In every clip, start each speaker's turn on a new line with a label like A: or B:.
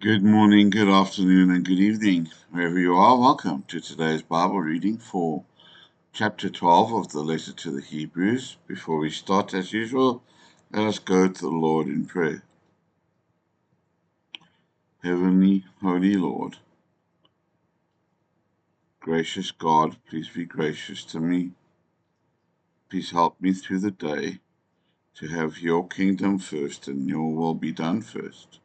A: Good morning, good afternoon, and good evening, wherever you are. Welcome to today's Bible reading for chapter 12 of the letter to the Hebrews. Before we start, as usual, let us go to the Lord in prayer. Heavenly, Holy Lord, gracious God, please be gracious to me. Please help me through the day to have your kingdom first and your will be done first.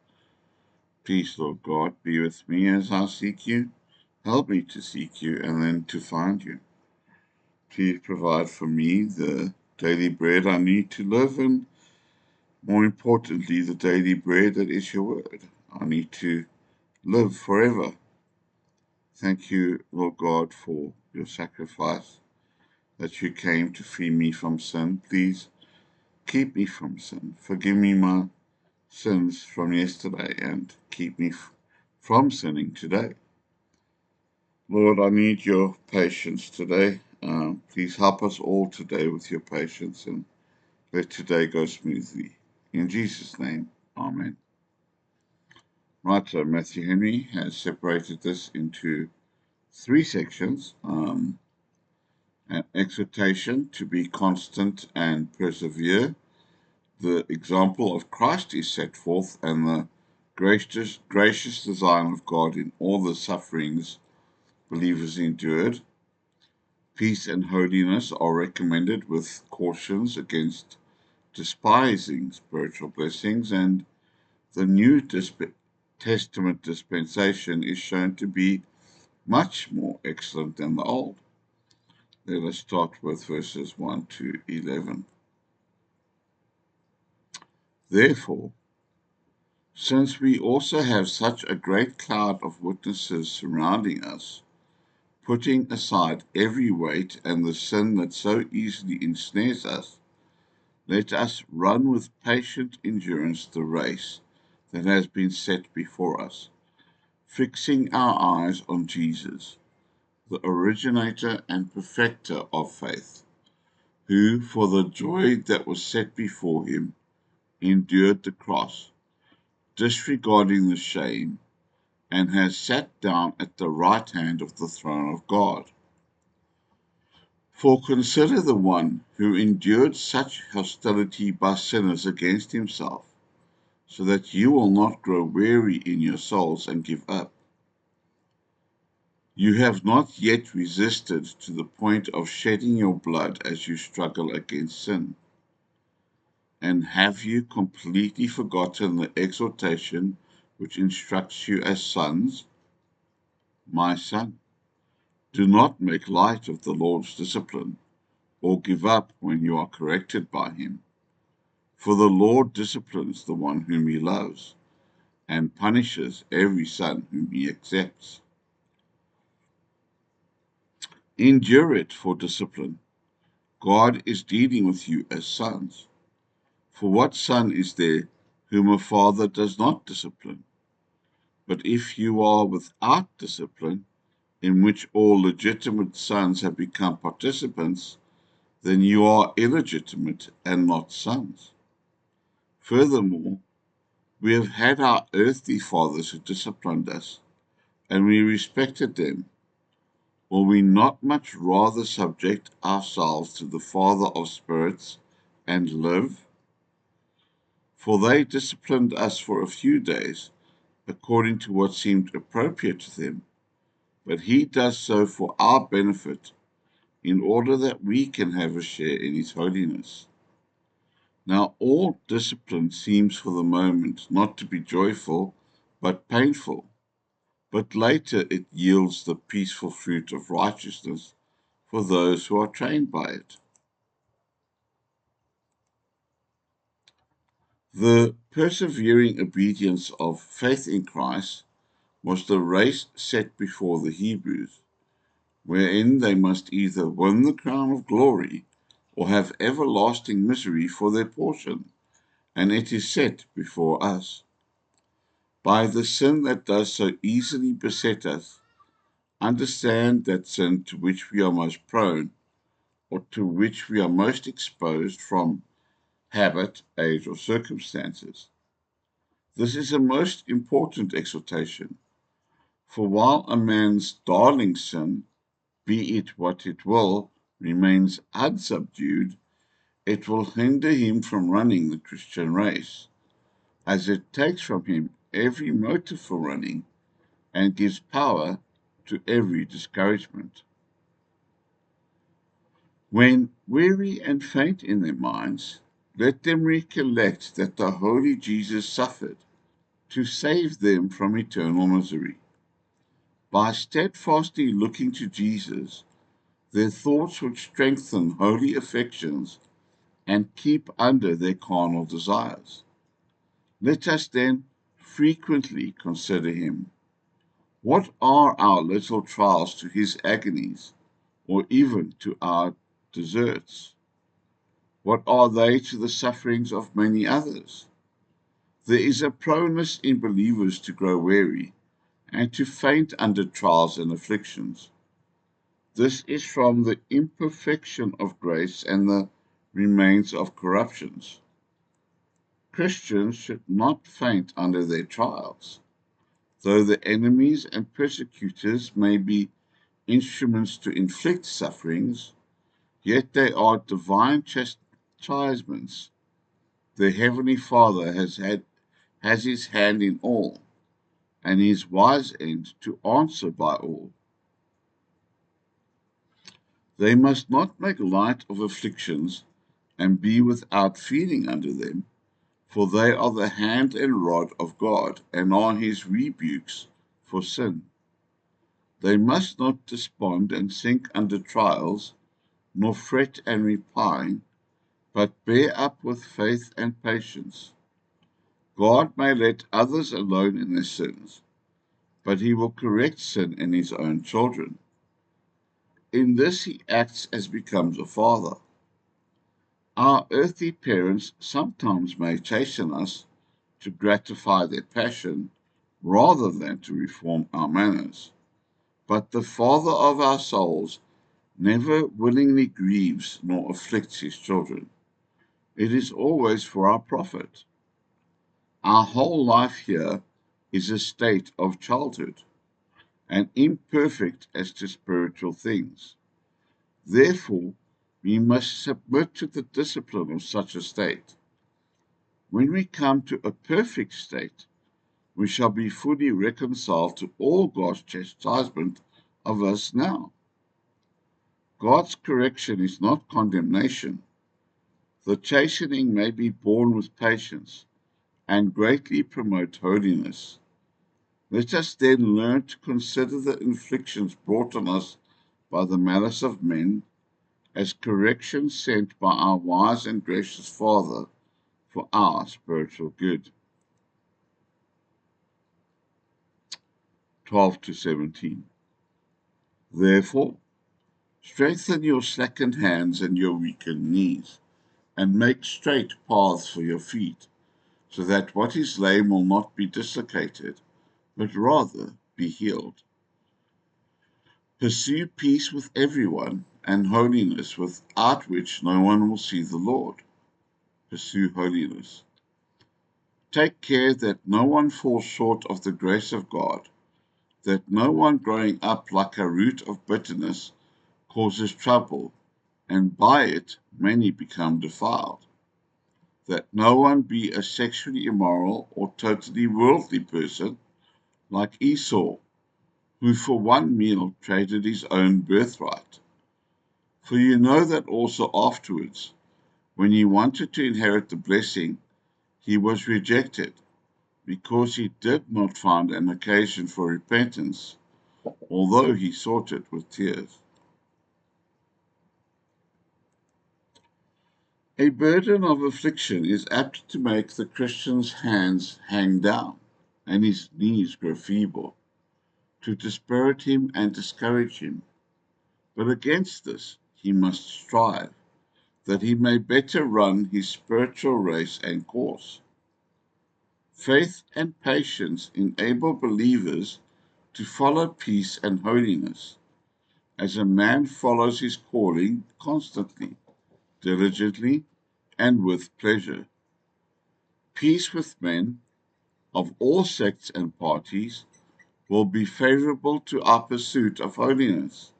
A: Please, Lord God, be with me as I seek you. Help me to seek you and then to find you. Please provide for me the daily bread I need to live, and more importantly, the daily bread that is your word. I need to live forever. Thank you, Lord God, for your sacrifice, that you came to free me from sin. Please keep me from sin. Forgive me my sins from yesterday and keep me from sinning today. Lord, I need your patience today. Please help us all today with your patience and let today go smoothly. In Jesus' name, Amen. Right, so Matthew Henry has separated this into three sections. An exhortation to be constant and persevere. The example of Christ is set forth, and the gracious design of God in all the sufferings believers endured. Peace and holiness are recommended with cautions against despising spiritual blessings, and the New Testament dispensation is shown to be much more excellent than the Old. Let us start with verses 1 to 11. Therefore, since we also have such a great cloud of witnesses surrounding us, putting aside every weight and the sin that so easily ensnares us, let us run with patient endurance the race that has been set before us, fixing our eyes on Jesus, the originator and perfecter of faith, who, for the joy that was set before him, endured the cross, disregarding the shame, and has sat down at the right hand of the throne of God. For consider the one who endured such hostility by sinners against himself, so that you will not grow weary in your souls and give up. You have not yet resisted to the point of shedding your blood as you struggle against sin. And have you completely forgotten the exhortation which instructs you as sons? My son, do not make light of the Lord's discipline, or give up when you are corrected by him. For the Lord disciplines the one whom he loves, and punishes every son whom he accepts. Endure it for discipline. God is dealing with you as sons. For what son is there whom a father does not discipline? But if you are without discipline, in which all legitimate sons have become participants, then you are illegitimate and not sons. Furthermore, we have had our earthly fathers who disciplined us, and we respected them. Will we not much rather subject ourselves to the Father of spirits and live? For they disciplined us for a few days, according to what seemed appropriate to them, but he does so for our benefit, in order that we can have a share in his holiness. Now all discipline seems for the moment not to be joyful, but painful, but later it yields the peaceful fruit of righteousness for those who are trained by it. The persevering obedience of faith in Christ was the race set before the Hebrews, wherein they must either win the crown of glory or have everlasting misery for their portion, and it is set before us. By the sin that does so easily beset us, understand that sin to which we are most prone, or to which we are most exposed from habit, age, or circumstances. This is a most important exhortation, for while a man's darling sin, be it what it will, remains unsubdued, it will hinder him from running the Christian race, as it takes from him every motive for running and gives power to every discouragement. When weary and faint in their minds, let them recollect that the holy Jesus suffered to save them from eternal misery. By steadfastly looking to Jesus, their thoughts would strengthen holy affections and keep under their carnal desires. Let us then frequently consider him. What are our little trials to his agonies, or even to our deserts? What are they to the sufferings of many others? There is a proneness in believers to grow weary and to faint under trials and afflictions. This is from the imperfection of grace and the remains of corruptions. Christians should not faint under their trials. Though the enemies and persecutors may be instruments to inflict sufferings, yet they are divine chastisements. The Heavenly Father has his hand in all, and his wise end to answer by all. They must not make light of afflictions and be without feeling under them, for they are the hand and rod of God, and are his rebukes for sin. They must not despond and sink under trials, nor fret and repine, but bear up with faith and patience. God may let others alone in their sins, but he will correct sin in his own children. In this he acts as becomes a father. Our earthly parents sometimes may chasten us to gratify their passion rather than to reform our manners. But the Father of our souls never willingly grieves nor afflicts his children. It is always for our profit. Our whole life here is a state of childhood, and imperfect as to spiritual things. Therefore, we must submit to the discipline of such a state. When we come to a perfect state, we shall be fully reconciled to all God's chastisement of us now. God's correction is not condemnation. The chastening may be borne with patience and greatly promote holiness. Let us then learn to consider the inflictions brought on us by the malice of men as correction sent by our wise and gracious Father for our spiritual good. 12 to 17. Therefore, strengthen your slackened hands and your weakened knees, and make straight paths for your feet, so that what is lame will not be dislocated, but rather be healed. Pursue peace with everyone, and holiness, without which no one will see the Lord. Pursue holiness. Take care that no one falls short of the grace of God, that no one growing up like a root of bitterness causes trouble, and by it many become defiled. That no one be a sexually immoral or totally worldly person like Esau, who for one meal traded his own birthright. For you know that also afterwards, when he wanted to inherit the blessing, he was rejected, because he did not find an occasion for repentance, although he sought it with tears. A burden of affliction is apt to make the Christian's hands hang down and his knees grow feeble, to dispirit him and discourage him. But against this he must strive, that he may better run his spiritual race and course. Faith and patience enable believers to follow peace and holiness, as a man follows his calling constantly, diligently, and with pleasure. Peace with men of all sects and parties will be favorable to our pursuit of holiness.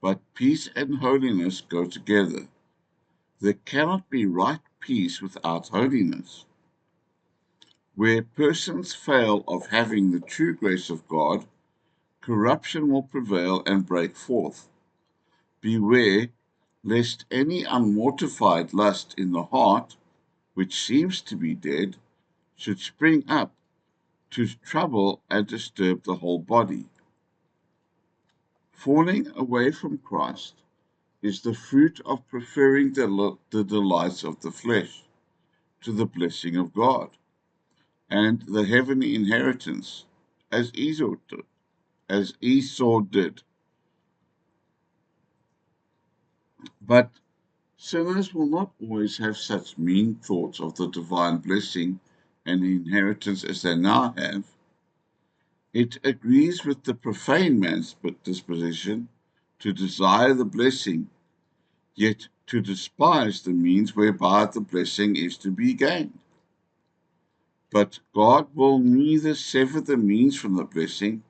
A: But peace and holiness go together. There cannot be right peace without holiness. Where persons fail of having the true grace of God, corruption will prevail and break forth. Beware lest any unmortified lust in the heart, which seems to be dead, should spring up to trouble and disturb the whole body. Falling away from Christ is the fruit of preferring the delights of the flesh to the blessing of God and the heavenly inheritance, as Esau did. But sinners will not always have such mean thoughts of the divine blessing and inheritance as they now have. It agrees with the profane man's disposition to desire the blessing, yet to despise the means whereby the blessing is to be gained. But God will neither sever the means from the blessing,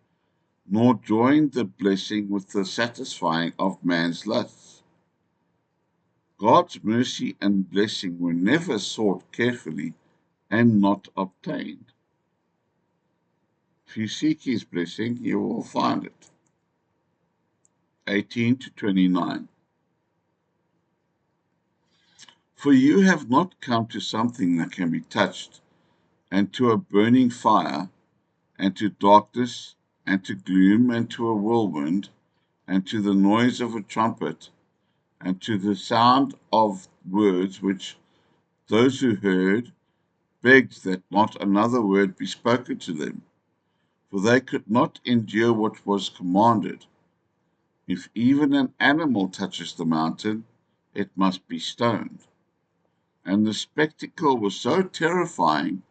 A: nor join the blessing with the satisfying of man's lusts. God's mercy and blessing were never sought carefully and not obtained. If you seek his blessing, you will find it. 18 to 29. For you have not come to something that can be touched, and to a burning fire, and to darkness, and to gloom, and to a whirlwind, and to the noise of a trumpet, and to the sound of words which those who heard begged that not another word be spoken to them, for they could not endure what was commanded. If even an animal touches the mountain, it must be stoned. And the spectacle was so terrifying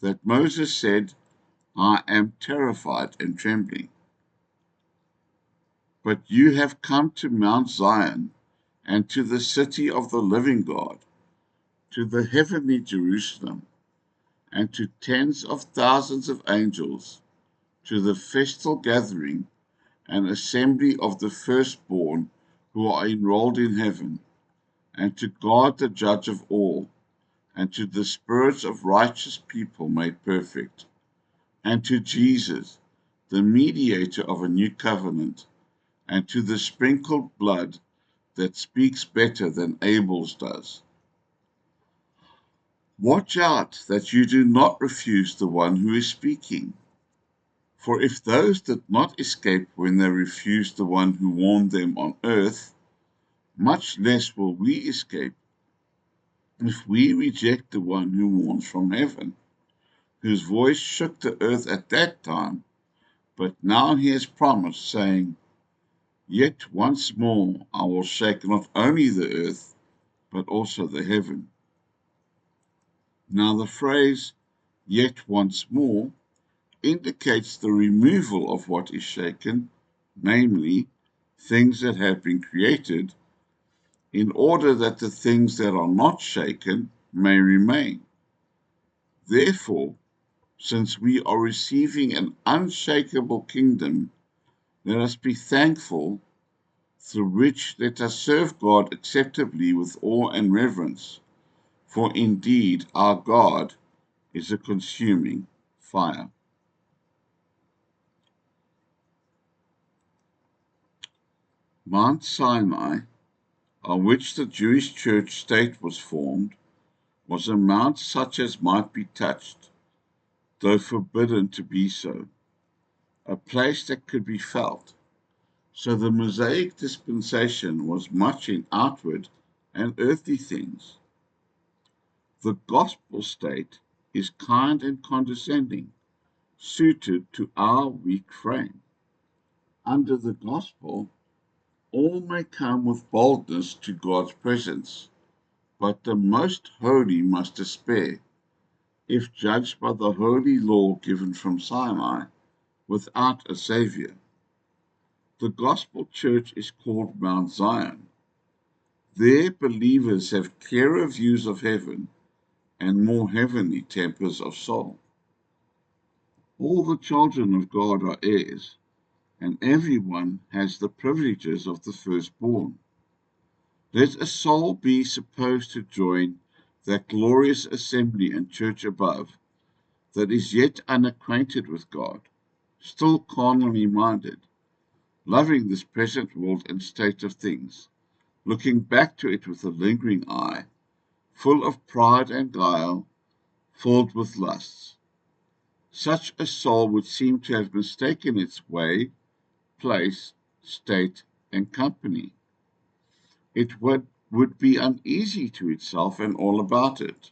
A: that Moses said, I am terrified and trembling. But you have come to Mount Zion, and to the city of the living God, to the heavenly Jerusalem, and to tens of thousands of angels, to the festal gathering and assembly of the firstborn who are enrolled in heaven, and to God the judge of all, and to the spirits of righteous people made perfect, and to Jesus, the mediator of a new covenant, and to the sprinkled blood that speaks better than Abel's does. Watch out that you do not refuse the one who is speaking. For if those did not escape when they refused the one who warned them on earth, much less will we escape if we reject the one who warns from heaven, whose voice shook the earth at that time, but now he has promised, saying, Yet once more I will shake not only the earth, but also the heaven. Now the phrase, yet once more, indicates the removal of what is shaken, namely, things that have been created, in order that the things that are not shaken may remain. Therefore, since we are receiving an unshakable kingdom, let us be thankful, through which let us serve God acceptably with awe and reverence, for indeed our God is a consuming fire. Mount Sinai, on which the Jewish church state was formed, was a mount such as might be touched, though forbidden to be so, a place that could be felt. So the Mosaic dispensation was much in outward and earthly things. The gospel state is kind and condescending, suited to our weak frame. Under the gospel, all may come with boldness to God's presence, but the most holy must despair, if judged by the holy law given from Sinai, without a Savior. The gospel church is called Mount Zion. There believers have clearer views of heaven and more heavenly tempers of soul. All the children of God are heirs, and everyone has the privileges of the firstborn. Let a soul be supposed to join that glorious assembly and church above that is yet unacquainted with God, still carnally minded, loving this present world and state of things, looking back to it with a lingering eye, full of pride and guile, filled with lusts. Such a soul would seem to have mistaken its way, place, state, and company. It would be uneasy to itself and all about it.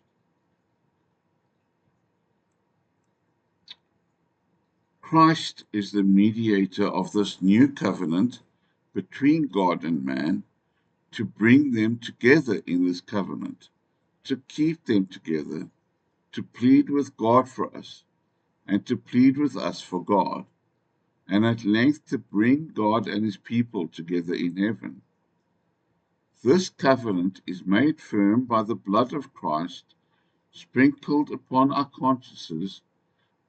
A: Christ is the mediator of this new covenant between God and man, to bring them together in this covenant, to keep them together, to plead with God for us, and to plead with us for God, and at length to bring God and his people together in heaven. This covenant is made firm by the blood of Christ, sprinkled upon our consciences,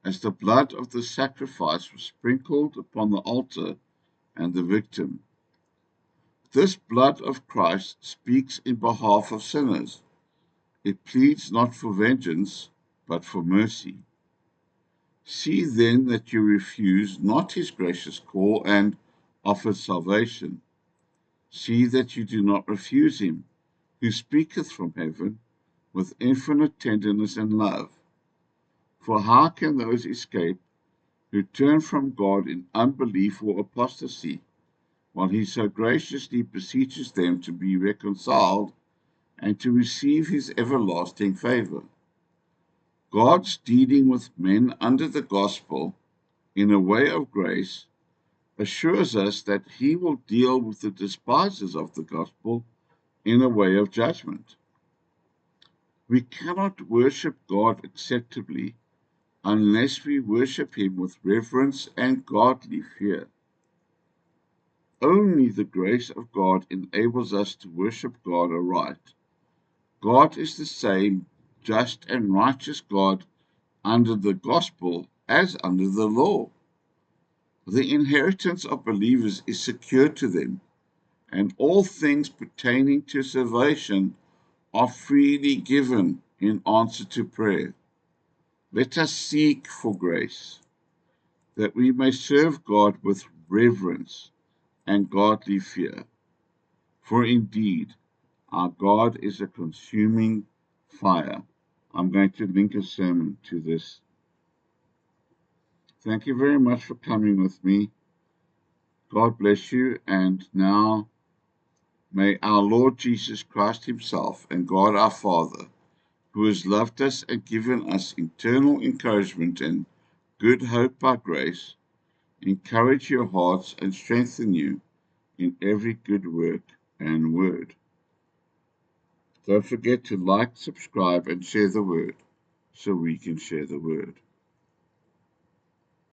A: as the blood of the sacrifice was sprinkled upon the altar and the victim. This blood of Christ speaks in behalf of sinners. It pleads not for vengeance, but for mercy. See then that you refuse not his gracious call and offer salvation. See that you do not refuse him, who speaketh from heaven with infinite tenderness and love. For how can those escape who turn from God in unbelief or apostasy, while he so graciously beseeches them to be reconciled and to receive his everlasting favor? God's dealing with men under the gospel in a way of grace assures us that he will deal with the despisers of the gospel in a way of judgment. We cannot worship God acceptably unless we worship him with reverence and godly fear. Only the grace of God enables us to worship God aright. God is the same just and righteous God under the gospel as under the law. The inheritance of believers is secured to them, and all things pertaining to salvation are freely given in answer to prayer. Let us seek for grace, that we may serve God with reverence and godly fear. For indeed, our God is a consuming fire. I'm going to link a sermon to this. Thank you very much for coming with me. God bless you. And now may our Lord Jesus Christ himself and God our Father, who has loved us and given us eternal encouragement and good hope by grace, encourage your hearts and strengthen you in every good work and word. Don't forget to like, subscribe, and share the word so we can share the word.